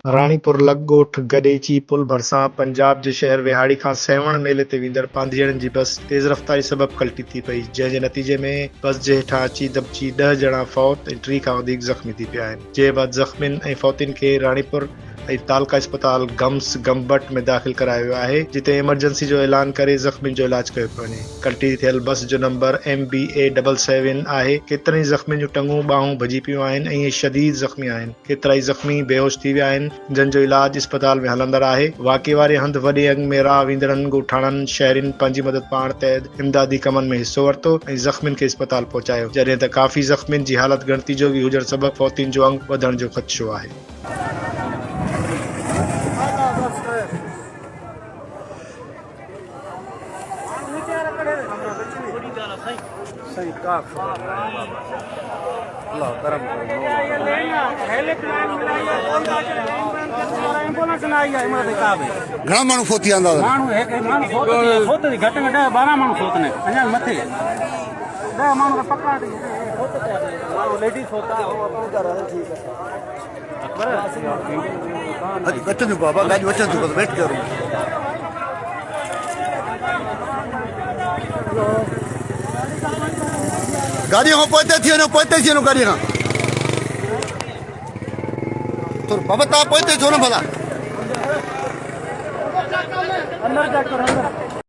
राणीपुर लॻोठ गॾेची पुल भरिसां पंजाब जे शहर विहाड़ी खां सेवण मेले ते वींदड़ पांधीअड़नि जी बस तेज़ रफ़्तारी सबबि कल्टी थी पई, जंहिं जे नतीजे में बस जे हेठां अची दॿिजी 10 ॼणा फ़ौत ऐं 3 खां वधीक ज़ख़्मी थी पिया आहिनि। जे बाद ज़ख़्मियुनि ऐं फ़ौतियुनि खे राणीपुर ऐं तालका अस्पताल गम्बट में दाख़िल करायो वियो आहे, जिते इमरजेंसी जो ऐलान करे ज़ख़्मियुनि जो इलाज कयो पियो वञे। कल्टी थियल बस जो नंबर MBA77 आहे। केतिरनि ज़ख़्मियुनि जूं टंगूं ॿाहूं भॼी पियूं आहिनि ऐं इहे शदीद ज़ख़्मी आहिनि। केतिरा ई ज़ख़्मी बेहोश थी विया आहिनि, जंहिं जो इलाज अस्पताल में हलंदड़ आहे। वाक़े वारे हंधि वॾे अंग में राह वींदड़नि ॻोठाणनि शहरियुनि पंहिंजी मदद पाण तहत इमदादी कमनि में हिसो वरितो ऐं ज़ख़्मियुनि खे अस्पताल पहुचायो, जॾहिं त काफ़ी ज़ख़्मियुनि जी हालत ॻणती जोगी हुजण सबबि फ़ौतियुनि जो अंग वधण जो ख़दशो आहे। घणा माण्हू फोती आंदा माण्हू घटि में घटि 12 माण्हू फोत ने अञा मथे 10 माण्हू पकड़ा लेडीज होता अचनि थियूं बाबा गाॾियूं अचनि थियूं बसि वेट करो। गाॾीअ खां पोइते थी वञो, पोइते थी वञो गाॾीअ खां थोरो बाबा तव्हां पोइते छो न भला अंदर चेक करो अंदर